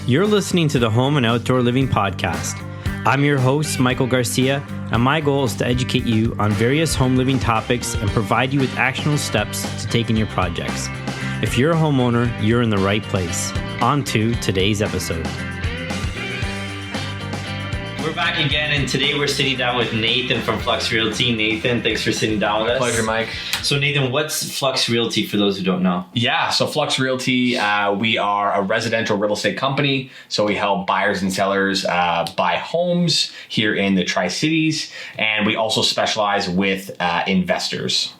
You're listening to the Home and Outdoor Living Podcast. I'm your host, Michael Garcia, and my goal is to educate you on various home living topics and provide you with actionable steps to take in your projects. If you're a homeowner, you're in the right place. On to today's episode. We're back again, and today we're sitting down with Nathan from Flux Realty. Nathan, thanks for sitting down with us. Pleasure, Mike. So Nathan, what's Flux Realty for those who don't know? Yeah, so Flux Realty, we are a residential real estate company. So we help buyers and sellers buy homes here in the Tri-Cities, and we also specialize with investors.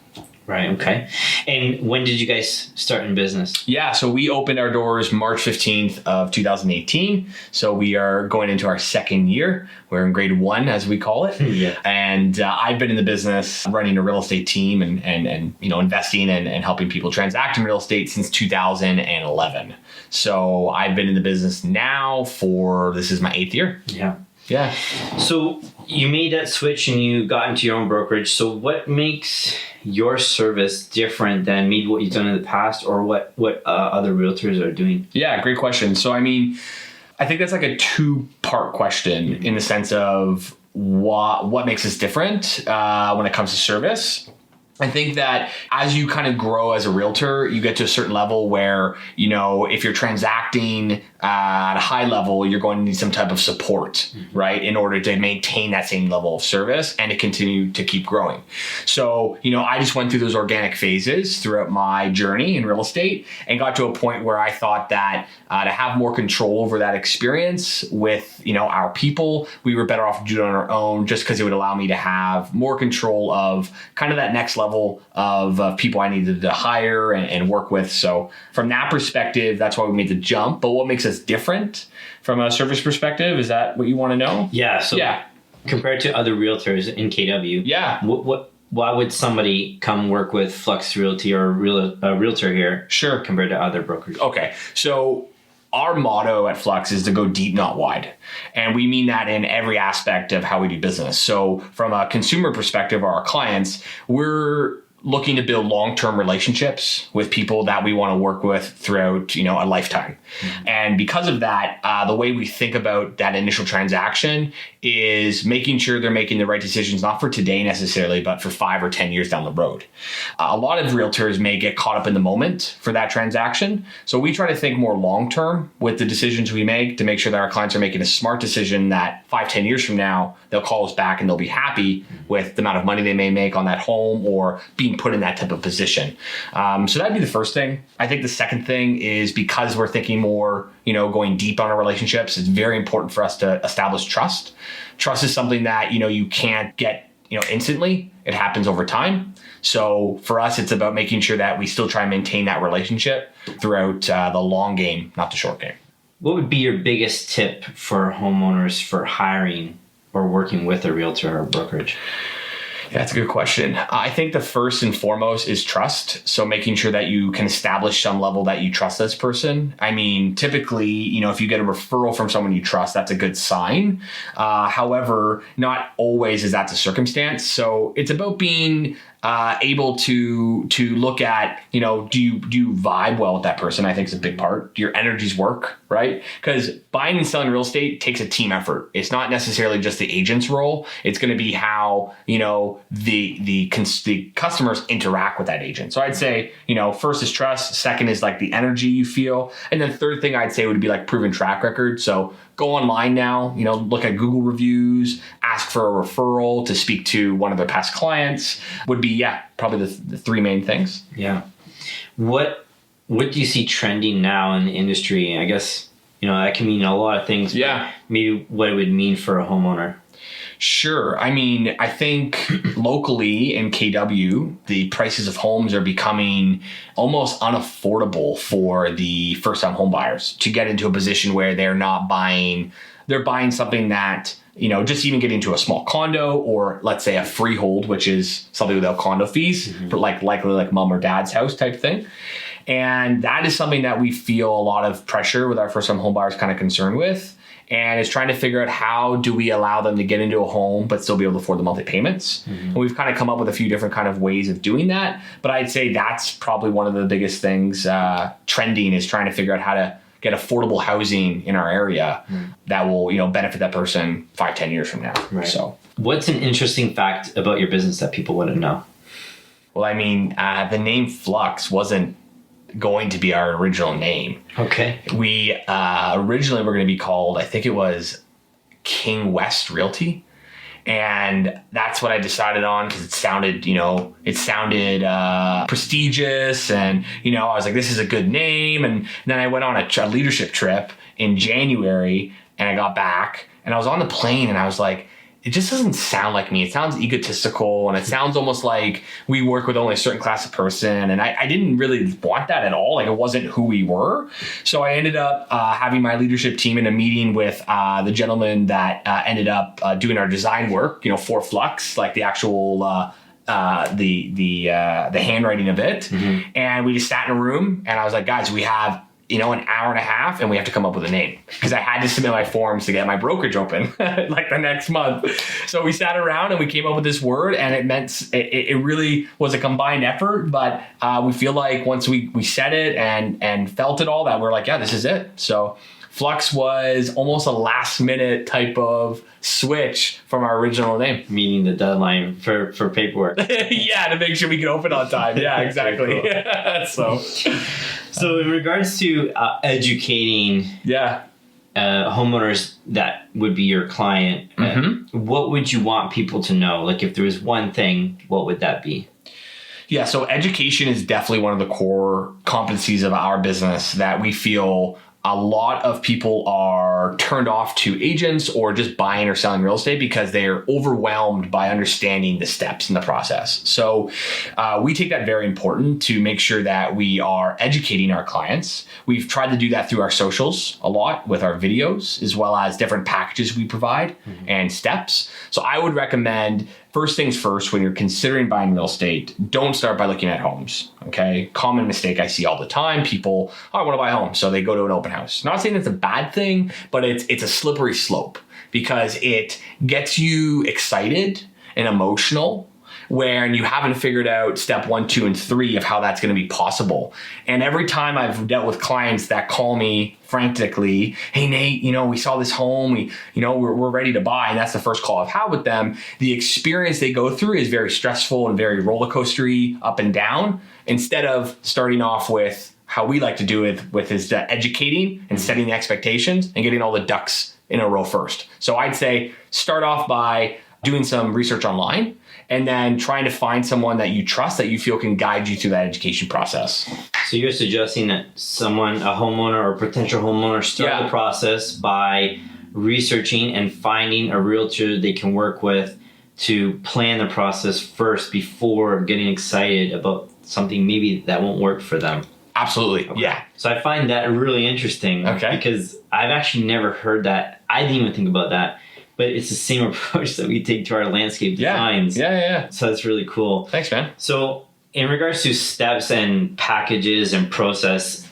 Right, okay. And when did you guys start in business? Yeah, so we opened our doors March 15th of 2018. So we are going into our second year. We're in grade 1, as we call it. Yeah. And I've been in the business running a real estate team and investing and helping people transact in real estate since 2011. So I've been in the business now this is my 8th year. Yeah. So you made that switch and you got into your own brokerage. So what makes your service different than maybe what you've done in the past or what other realtors are doing? Yeah, great question. So, I think that's like a 2-part question in the sense of what makes us different when it comes to service. I think that as you kind of grow as a realtor, you get to a certain level where, if you're transacting at a high level, you're going to need some type of support, right? In order to maintain that same level of service and to continue to keep growing. So, I just went through those organic phases throughout my journey in real estate and got to a point where I thought that to have more control over that experience with, our people, we were better off doing it on our own just because it would allow me to have more control of kind of that next level of people I needed to hire and work with. So from that perspective, that's why we made the jump. But what makes us different from a service perspective? Is that what you want to know? Yeah. So compared to other realtors in KW, why would somebody come work with Flux Realty or a realtor here? Sure. Compared to other brokers? Okay. So our motto at Flux is to go deep, not wide. And we mean that in every aspect of how we do business. So from a consumer perspective or our clients, we're looking to build long-term relationships with people that we want to work with throughout, a lifetime. Mm-hmm. And because of that, the way we think about that initial transaction is making sure they're making the right decisions, not for today necessarily, but for 5 or 10 years down the road. A lot of realtors may get caught up in the moment for that transaction. So we try to think more long-term with the decisions we make to make sure that our clients are making a smart decision that 5, 10 years from now, they'll call us back and they'll be happy with the amount of money they may make on that home or being put in that type of position. So that'd be the first thing. I think the second thing is because we're thinking more, going deep on our relationships, it's very important for us to establish trust. Trust is something that, you can't get, instantly. It happens over time. So for us, it's about making sure that we still try and maintain that relationship throughout the long game, not the short game. What would be your biggest tip for homeowners for hiring or working with a realtor or brokerage? Yeah, that's a good question. I think the first and foremost is trust. So making sure that you can establish some level that you trust this person. Typically, if you get a referral from someone you trust, that's a good sign. However, not always is that the circumstance. So it's about being able to look at, do you vibe well with that person? I think is a big part. Do your energies work, right? Because buying and selling real estate takes a team effort. It's not necessarily just the agent's role. It's going to be how, the customers interact with that agent. So I'd say, first is trust. Second is like the energy you feel. And then third thing I'd say would be like proven track record. So go online now, look at Google reviews, ask for a referral to speak to one of their past clients would be, probably the 3 main things. Yeah. What do you see trending now in the industry? I guess, that can mean a lot of things. Yeah. Maybe what it would mean for a homeowner. Sure. I think locally in KW, the prices of homes are becoming almost unaffordable for the first-time home buyers to get into a position where they're buying something that, just even getting into a small condo or let's say a freehold, which is something without condo fees, but likely like mom or dad's house type thing. And that is something that we feel a lot of pressure with our first-time home buyers kind of concerned with. And it's trying to figure out how do we allow them to get into a home but still be able to afford the monthly payments. And we've kind of come up with a few different kind of ways of doing that. But I'd say that's probably one of the biggest things trending is trying to figure out how to get affordable housing in our area that will, benefit that person 5-10 years from now. Right. So what's an interesting fact about your business that people wouldn't know? Well, I mean, the name Flux wasn't going to be our original name. Okay. We originally were going to be called, I think it was King West Realty. And that's what I decided on because it sounded prestigious. And, I was like, this is a good name. And then I went on a leadership trip in January and I got back and I was on the plane and I was like, it just doesn't sound like me. It sounds egotistical and it sounds almost like we work with only a certain class of person. And I didn't really want that at all. Like it wasn't who we were. So I ended up having my leadership team in a meeting with the gentleman that ended up doing our design work, for Flux, like the actual the handwriting of it. Mm-hmm. And we just sat in a room and I was like, guys, we have an hour and a half and we have to come up with a name because I had to submit my forms to get my brokerage open like the next month. So we sat around and we came up with this word and it meant it really was a combined effort, but we feel like once we said it and felt it all that we're like, yeah, this is it. So Flux was almost a last minute type of switch from our original name. Meaning the deadline for paperwork. Yeah, to make sure we can open on time. Yeah, exactly. Cool. So in regards to educating homeowners that would be your client, what would you want people to know? Like if there was one thing, what would that be? Yeah, so education is definitely one of the core competencies of our business that we feel a lot of people are turned off to agents or just buying or selling real estate because they're overwhelmed by understanding the steps in the process. So we take that very important to make sure that we are educating our clients. We've tried to do that through our socials a lot with our videos, as well as different packages we provide and steps. So I would recommend first things first, when you're considering buying real estate, don't start by looking at homes, okay? Common mistake I see all the time. People, I want to buy a home, so they go to an open house. Not saying it's a bad thing, but it's a slippery slope because it gets you excited and emotional when you haven't figured out step 1, 2, and 3 of how that's going to be possible. And every time I've dealt with clients that call me frantically, hey Nate, we saw this home, we're ready to buy, and that's the first call I've had with them. The experience they go through is very stressful and very roller coastery, up and down, instead of starting off with how we like to do it with is educating and setting the expectations and getting all the ducks in a row first. So I'd say start off by doing some research online and then trying to find someone that you trust that you feel can guide you through that education process. So you're suggesting that a homeowner or potential homeowner start the process by researching and finding a realtor they can work with to plan the process first before getting excited about something maybe that won't work for them. Absolutely. Okay. Yeah. So I find that really interesting because I've actually never heard that. I didn't even think about that. But it's the same approach that we take to our landscape designs. Yeah. So that's really cool. Thanks, man. So in regards to steps and packages and process,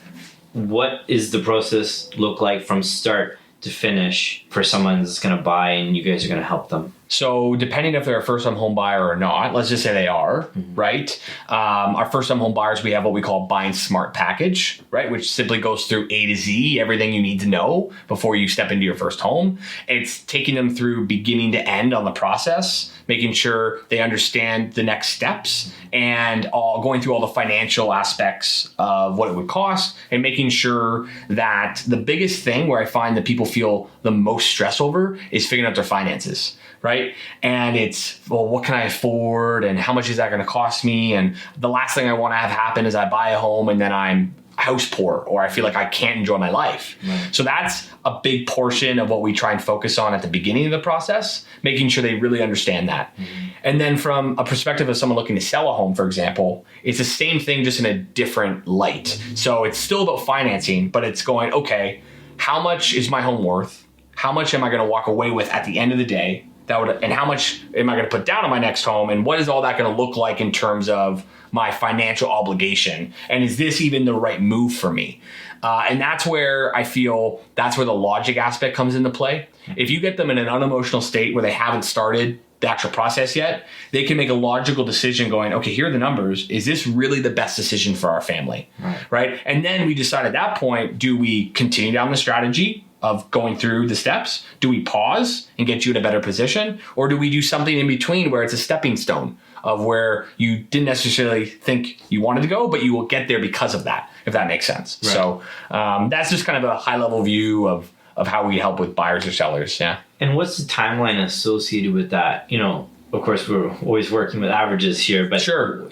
what is the process look like from start to finish for someone that's going to buy and you guys are going to help them? So depending if they're a first-time home buyer or not, let's just say they are, right? Our first-time home buyers, we have what we call Buying Smart Package, right? Which simply goes through A to Z, everything you need to know before you step into your first home. It's taking them through beginning to end on the process, making sure they understand the next steps and going through all the financial aspects of what it would cost and making sure that the biggest thing where I find that people feel the most stress over is figuring out their finances. Right. And it's, well, what can I afford and how much is that going to cost me? And the last thing I want to have happen is I buy a home and then I'm house poor or I feel like I can't enjoy my life. Right. So that's a big portion of what we try and focus on at the beginning of the process, making sure they really understand that. Mm-hmm. And then from a perspective of someone looking to sell a home, for example, it's the same thing, just in a different light. So it's still about financing, but it's going, okay, how much is my home worth? How much am I going to walk away with at the end of the day? And how much am I going to put down on my next home? And what is all that going to look like in terms of my financial obligation? And is this even the right move for me? And that's where I feel that's where the logic aspect comes into play. If you get them in an unemotional state where they haven't started the actual process yet, they can make a logical decision going, okay, here are the numbers. Is this really the best decision for our family? Right? And then we decide at that point, do we continue down the strategy of going through the steps? Do we pause and get you in a better position? Or do we do something in between where it's a stepping stone of where you didn't necessarily think you wanted to go, but you will get there because of that, if that makes sense. Right. So that's just kind of a high level view of how we help with buyers or sellers. Yeah. And what's the timeline associated with that? You know, of course, we're always working with averages here, but sure,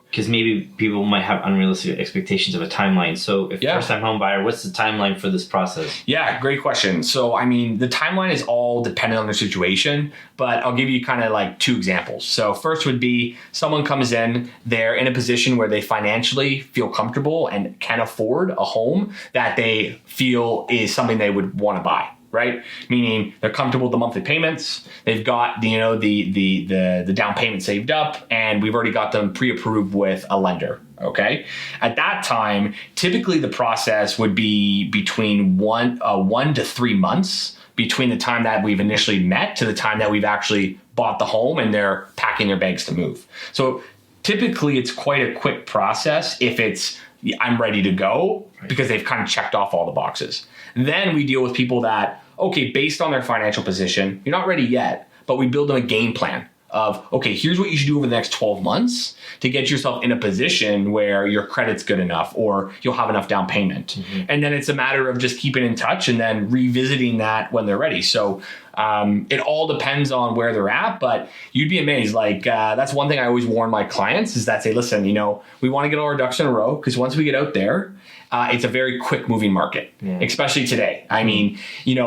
because maybe people might have unrealistic expectations of a timeline. So if first-time home buyer, what's the timeline for this process? Yeah, great question. So, I mean, the timeline is all dependent on their situation, but I'll give you kind of like 2 examples. So first would be someone comes in, they're in a position where they financially feel comfortable and can afford a home that they feel is something they would want to buy. Right? Meaning they're comfortable with the monthly payments. They've got the down payment saved up, and we've already got them pre-approved with a lender. Okay. At that time, typically the process would be between 1 to 3 months between the time that we've initially met to the time that we've actually bought the home and they're packing their bags to move. So typically it's quite a quick process if it's I'm ready to go because they've kind of checked off all the boxes. Then we deal with people that, okay, based on their financial position, you're not ready yet, but we build them a game plan of, okay, here's what you should do over the next 12 months to get yourself in a position where your credit's good enough or you'll have enough down payment. And then it's a matter of just keeping in touch and then revisiting that when they're ready. So it all depends on where they're at, but you'd be amazed. Like that's one thing I always warn my clients is that say, listen, we want to get all our ducks in a row because once we get out there, it's a very quick moving market, especially today. I mean, in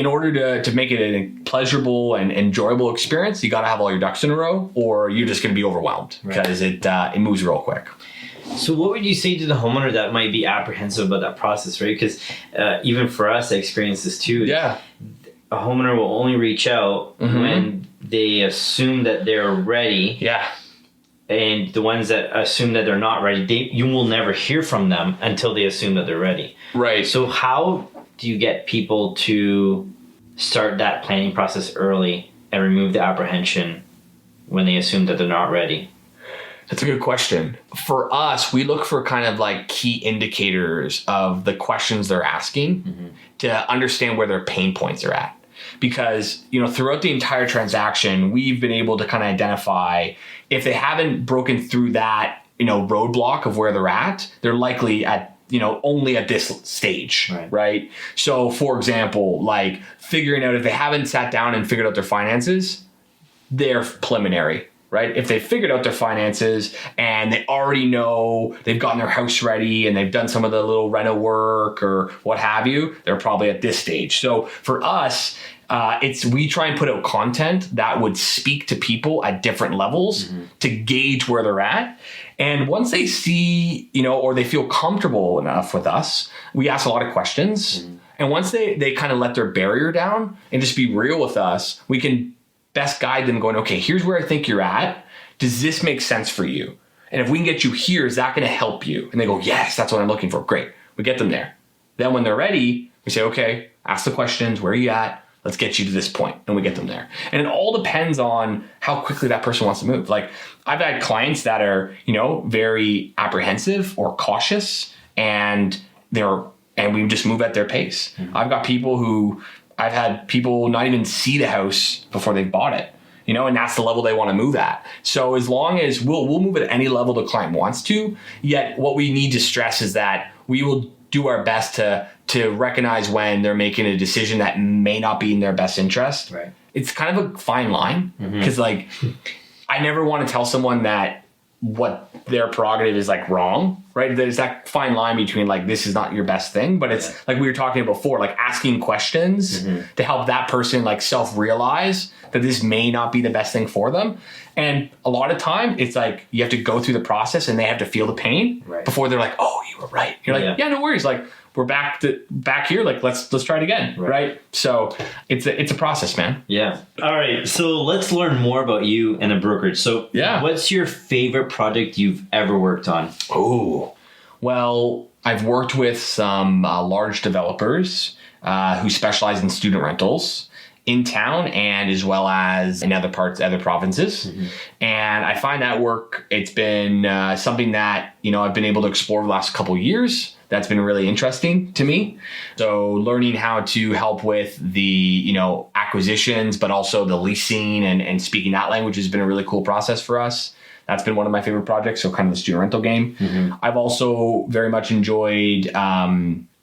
order to make it a pleasurable and enjoyable experience, you got to have all your ducks in a row or you're just going to be overwhelmed because it moves real quick. So what would you say to the homeowner that might be apprehensive about that process, right? Because even for us, I experienced this too. Yeah. A homeowner will only reach out when they assume that they're ready. Yeah. And the ones that assume that they're not ready, you will never hear from them until they assume that they're ready. Right. So how do you get people to start that planning process early and remove the apprehension when they assume that they're not ready? That's a good question. For us, we look for kind of like key indicators of the questions they're asking to understand where their pain points are at. Because, throughout the entire transaction, we've been able to kind of identify if they haven't broken through that, roadblock of where they're at, they're likely at, only at this stage, right? So, for example, like figuring out if they haven't sat down and figured out their finances, they're preliminary. Right? If they figured out their finances and they already know they've gotten their house ready and they've done some of the little reno work or what have you, they're probably at this stage. So for us, we try and put out content that would speak to people at different levels to gauge where they're at. And once they see, or they feel comfortable enough with us, we ask a lot of questions. And once they kind of let their barrier down and just be real with us, we can best guide them going, okay, here's where I think you're at. Does this make sense for you? And if we can get you here, is that going to help you? And they go, yes, that's what I'm looking for. Great. We get them there. Then when they're ready, we say, okay, ask the questions. Where are you at? Let's get you to this point. And we get them there. And it all depends on how quickly that person wants to move. Like I've had clients that are, very apprehensive or cautious and we just move at their pace. I've had people not even see the house before they've bought it, and that's the level they want to move at. So as long as we'll move at any level the client wants to, yet what we need to stress is that we will do our best to recognize when they're making a decision that may not be in their best interest. Right. It's kind of a fine line because I never want to tell someone that what their prerogative is like wrong, right? There's that fine line between like, this is not your best thing, but it's like we were talking about before, like asking questions to help that person like self-realize that this may not be the best thing for them. And a lot of time it's like, you have to go through the process and they have to feel the pain before they're like, oh, you were right. You're like, yeah, no worries. Like we're back here. Like, let's try it again. Right. So it's a process, man. Yeah. All right. So let's learn more about you and the brokerage. So what's your favorite project you've ever worked on? Oh, well, I've worked with some large developers who specialize in student rentals. in town and as well as in other provinces. And I find that work, it's been something that, I've been able to explore the last couple of years. That's been really interesting to me. So learning how to help with the, acquisitions, but also the leasing and speaking that language has been a really cool process for us. That's been one of my favorite projects. So kind of the student rental game. I've also very much enjoyed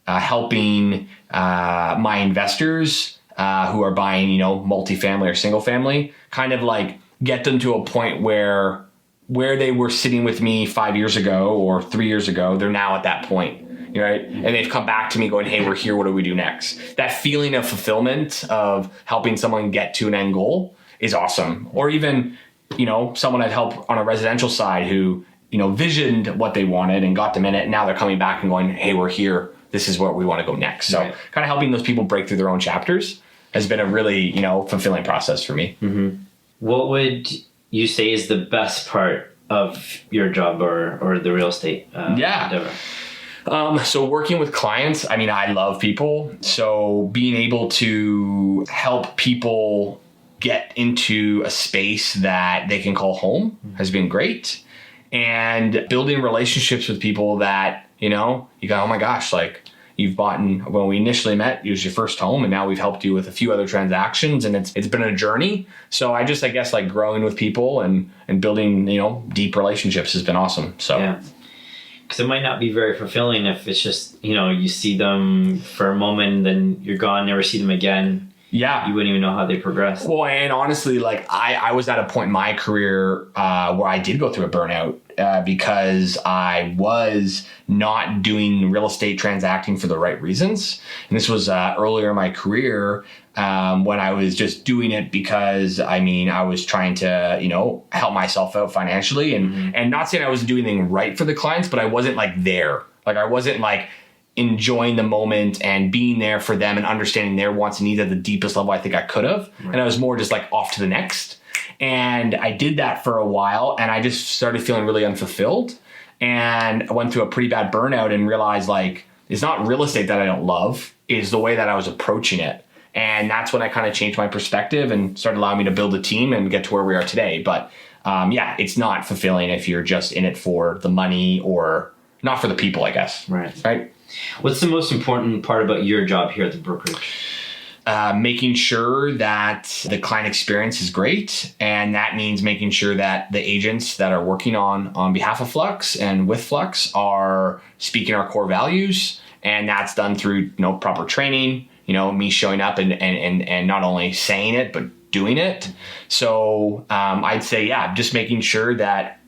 helping my investors who are buying, multifamily or single family, kind of like get them to a point where they were sitting with me 5 years ago or 3 years ago, they're now at that point, right? And they've come back to me going, hey, we're here. What do we do next? That feeling of fulfillment of helping someone get to an end goal is awesome. Or even, someone I'd help on a residential side who, visioned what they wanted and got them in it. And now they're coming back and going, hey, we're here. This is where we want to go next. So kind of helping those people break through their own chapters has been a really, fulfilling process for me. What would you say is the best part of your job or the real estate endeavor? So working with clients, I love people. So being able to help people get into a space that they can call home has been great. And building relationships with people that, you go, oh my gosh, like you've bought when we initially met, it was your first home and now we've helped you with a few other transactions and it's been a journey. So I guess like growing with people and building, deep relationships has been awesome. So yeah. Because it might not be very fulfilling if it's just, you see them for a moment, then you're gone, never see them again. Yeah. You wouldn't even know how they progressed. Well, and honestly, like I was at a point in my career where I did go through a burnout because I was not doing real estate transacting for the right reasons. And this was earlier in my career when I was just doing it because, I was trying to, help myself out financially and not saying I wasn't doing anything right for the clients, but I wasn't like there. Like I wasn't like enjoying the moment and being there for them and understanding their wants and needs at the deepest level I think I could have. Right. And I was more just like off to the next. And I did that for a while and I just started feeling really unfulfilled. And I went through a pretty bad burnout and realized like, it's not real estate that I don't love, it's the way that I was approaching it. And that's when I kind of changed my perspective and started allowing me to build a team and get to where we are today. But it's not fulfilling if you're just in it for the money or not for the people, I guess. Right. What's the most important part about your job here at the brokerage? Making sure that the client experience is great. And that means making sure that the agents that are working on behalf of Flux and with Flux are speaking our core values. And that's done through, proper training, me showing up and not only saying it, but doing it. So I'd say, just making sure that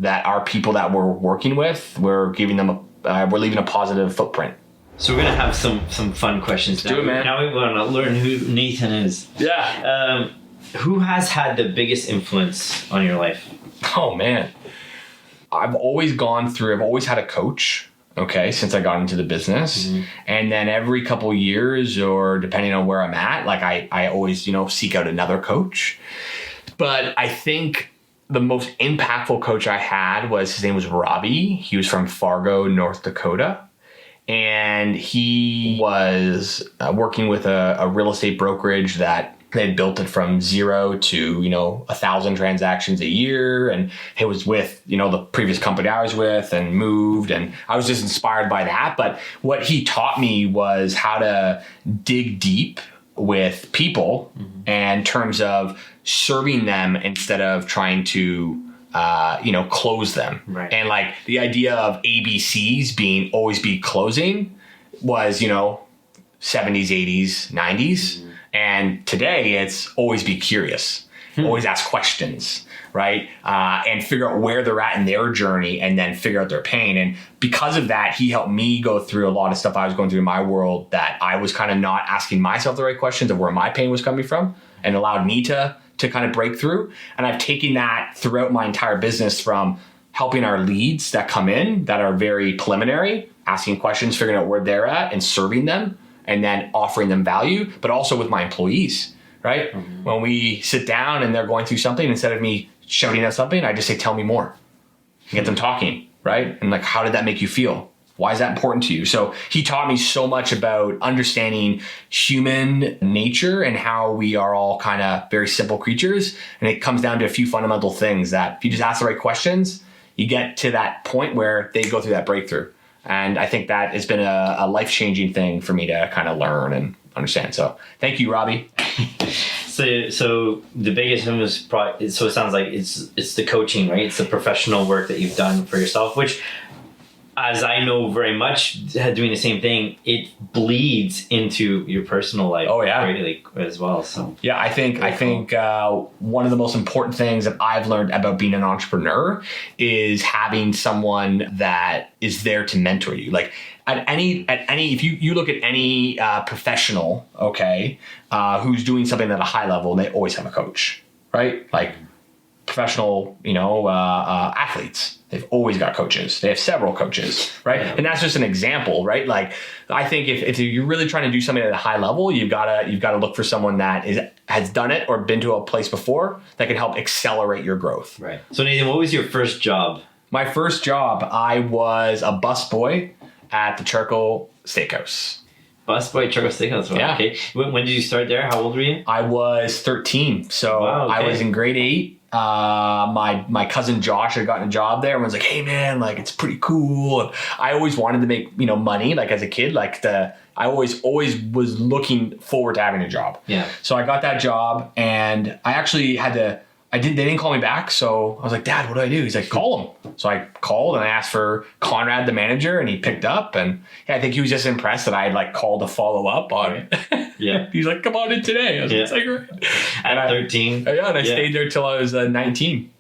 our people that we're working with, we're giving them we're leaving a positive footprint. So we're going to have some fun questions now. Do it, man. Now we want to learn who Nathan is. Yeah. Who has had the biggest influence on your life? Oh, man. I've always had a coach, since I got into the business. And then every couple years or depending on where I'm at, like I always, seek out another coach. But I think the most impactful coach I had his name was Robbie. He was from Fargo, North Dakota. And he was working with a real estate brokerage that they had built it from 0 to, 1,000 transactions a year. And it was with, the previous company I was with and moved. And I was just inspired by that. But what he taught me was how to dig deep with people in terms of serving them instead of trying to, close them. Right. And like the idea of ABCs always be closing was, 70s, 80s, 90s. And today it's always be curious, always ask questions, right? And figure out where they're at in their journey and then figure out their pain. And because of that, he helped me go through a lot of stuff I was going through in my world that I was kind of not asking myself the right questions of where my pain was coming from and allowed me to kind of break through. And I've taken that throughout my entire business from helping our leads that come in that are very preliminary, asking questions, figuring out where they're at and serving them and then offering them value, but also with my employees, right? When we sit down and they're going through something, instead of me shouting out something, I just say, tell me more. Get them talking, right? And like, how did that make you feel? Why is that important to you? So he taught me so much about understanding human nature and how we are all kind of very simple creatures. And it comes down to a few fundamental things that if you just ask the right questions, you get to that point where they go through that breakthrough. And I think that has been a life-changing thing for me to kind of learn and understand. So thank you, Robbie. So the biggest thing was probably, so it sounds like it's the coaching, right? It's the professional work that you've done for yourself, which, as I know very much, doing the same thing, it bleeds into your personal life. Oh yeah, greatly as well. So yeah, I think one of the most important things that I've learned about being an entrepreneur is having someone that is there to mentor you. Like at any, if you look at any professional, okay, who's doing something at a high level, they always have a coach, right? Like professional, athletes. They've always got coaches. They have several coaches, right? Yeah. And that's just an example, right? Like, I think if you're really trying to do something at a high level, you've got to look for someone that has done it or been to a place before that can help accelerate your growth. Right. So Nathan, what was your first job? My first job, I was a busboy at the Charcoal Steakhouse. Busboy at Charcoal Steakhouse. Wow. Yeah. Okay. When did you start there? How old were you? I was 13. So wow, okay. I was in grade 8. My cousin Josh had gotten a job there and was like, hey man, like it's pretty cool. And I always wanted to make, money, like as a kid, I always was looking forward to having a job. Yeah. So I got that job and I actually they didn't call me back. So I was like, Dad, what do I do? He's like, call him. So I called and I asked for Conrad, the manager, and he picked up. And yeah, I think he was just impressed that I had called to follow up on it. Yeah. He's like, come on in today. I was like, great. At 13. Yeah, and I stayed there till I was 19.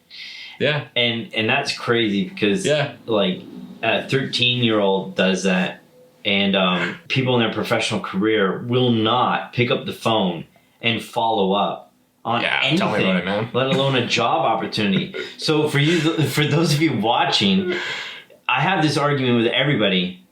Yeah. And that's crazy because a 13-year-old does that. And people in their professional career will not pick up the phone and follow up on anything, tell me about it, man. Let alone a job opportunity. So for those of you watching, I have this argument with everybody.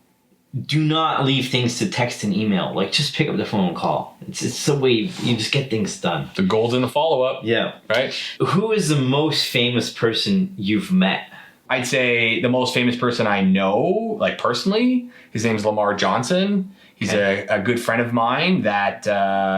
Do not leave things to text and email. Just pick up the phone and call. It's the way you just get things done. The gold's in the follow-up. Yeah. Right? Who is the most famous person you've met? I'd say the most famous person I know, personally, his name's Lamar Johnson. He's a good friend of mine that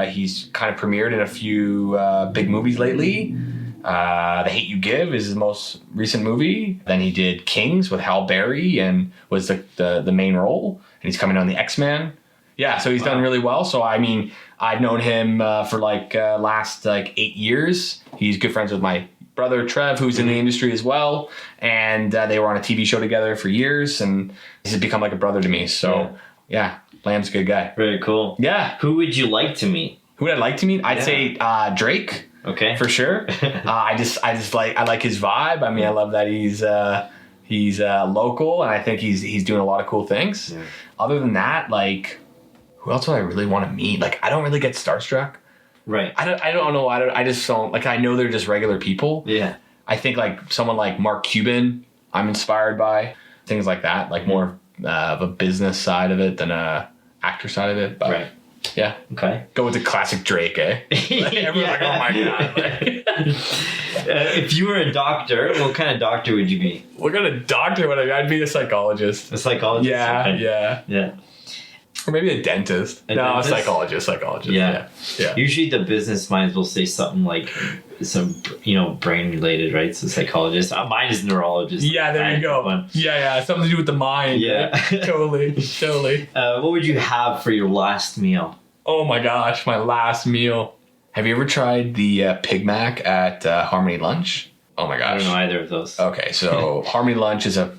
he's kind of premiered in a few big movies lately. The Hate You Give is his most recent movie. Then he did Kings with Halle Berry and was the main role. And he's coming on the X-Men. Yeah, so he's done really well. So, I mean, I've known him for last 8 years. He's good friends with my brother Trev, who's in the industry as well. And they were on a TV show together for years. And he's become like a brother to me. So, yeah. Lamb's a good guy. Very cool. Yeah. Who would you like to meet? Who would I like to meet? I'd say Drake. Okay. For sure. I like his vibe. I mean, I love that he's local and I think he's doing a lot of cool things. Yeah. Other than that, who else would I really want to meet? I don't really get starstruck. Right. I don't know. I just don't I know they're just regular people. Yeah. I think someone like Mark Cuban, I'm inspired by things like that, more of a business side of it than a actor side of it. But right. Yeah. Okay. Go with the classic Drake, eh? Everyone's like, oh my God. If you were a doctor, what kind of doctor would you be? What kind of doctor would I be? I'd be a psychologist. A psychologist? Yeah, okay. yeah. Or maybe a dentist. A psychologist. Yeah. Usually the business minds will say something like some, brain related, right? So psychologist. Mine is neurologist. Yeah, there you go. One. Yeah. Something to do with the mind. Yeah. Right? Totally. What would you have for your last meal? Oh my gosh, my last meal. Have you ever tried the Pig Mac at Harmony Lunch? Oh my gosh. I don't know either of those. Okay, so Harmony Lunch is a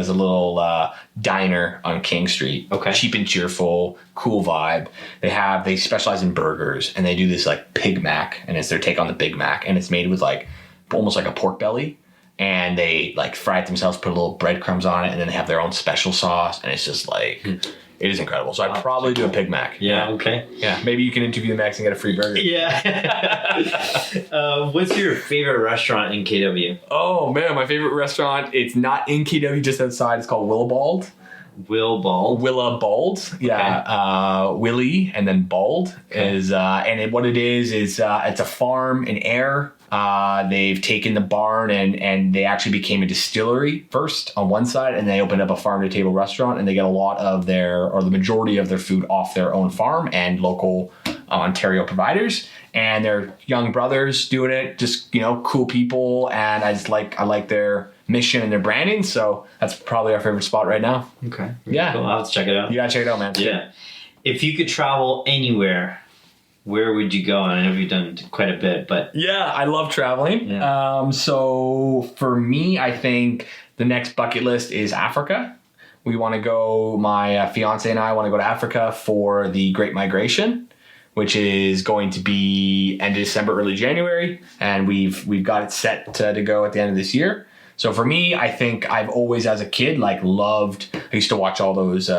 little diner on King Street. Okay. Cheap and cheerful, cool vibe. They specialize in burgers and they do this Pig Mac and it's their take on the Big Mac and it's made with almost like a pork belly and they fry it themselves, put a little breadcrumbs on it and then they have their own special sauce and it's just it is incredible. So I'd probably do a Pig Mac. Yeah, okay. Yeah, maybe you can interview the Max and get a free burger. Yeah. What's your favorite restaurant in KW? Oh, man, my favorite restaurant, it's not in KW, just outside. It's called Willabald. Willabald. Yeah. Okay. Willie and then Bald is, what it is it's a farm in Ayr. They've taken the barn and they actually became a distillery first on one side, and they opened up a farm to table restaurant, and they get a lot of the majority of their food off their own farm and local Ontario providers. And their young brothers doing it, just, cool people. And I like their mission and their branding. So that's probably our favorite spot right now. Okay. Yeah. Cool. I'll have to check it out. You gotta check it out, man. Yeah. If you could travel anywhere, where would you go? And I know you've done quite a bit, but yeah, I love traveling. Yeah. So for me, I think the next bucket list is Africa. We want to go. My fiance and I want to go to Africa for the Great Migration, which is going to be end of December, early January, and we've got it set to go at the end of this year. So for me, I think I've always, as a kid, loved. I used to watch all those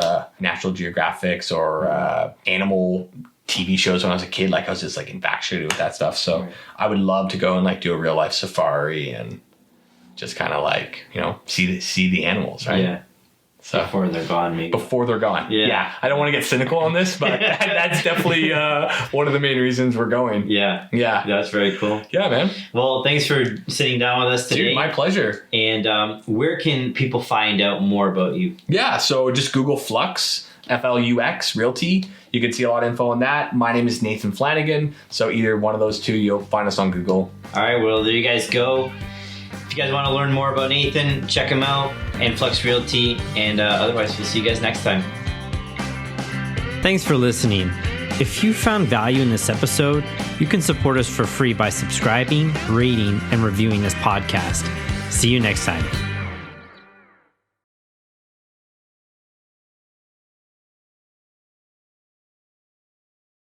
National Geographics or animal TV shows when I was a kid. I was just infatuated with that stuff. So I would love to go and do a real life safari and just kind of see the animals, right? Yeah. So before they're gone, maybe. Before they're gone. Yeah. I don't want to get cynical on this, but that's definitely one of the main reasons we're going. Yeah. Yeah. That's very cool. Yeah, man. Well, thanks for sitting down with us today. Dude, my pleasure. And where can people find out more about you? Yeah, so just Google Flux, Flux Realty. You can see a lot of info on that. My name is Nathan Flanagan. So either one of those two, you'll find us on Google. All right, well, there you guys go. If you guys want to learn more about Nathan, check him out and Flux Realty. And otherwise, we'll see you guys next time. Thanks for listening. If you found value in this episode, you can support us for free by subscribing, rating, and reviewing this podcast. See you next time.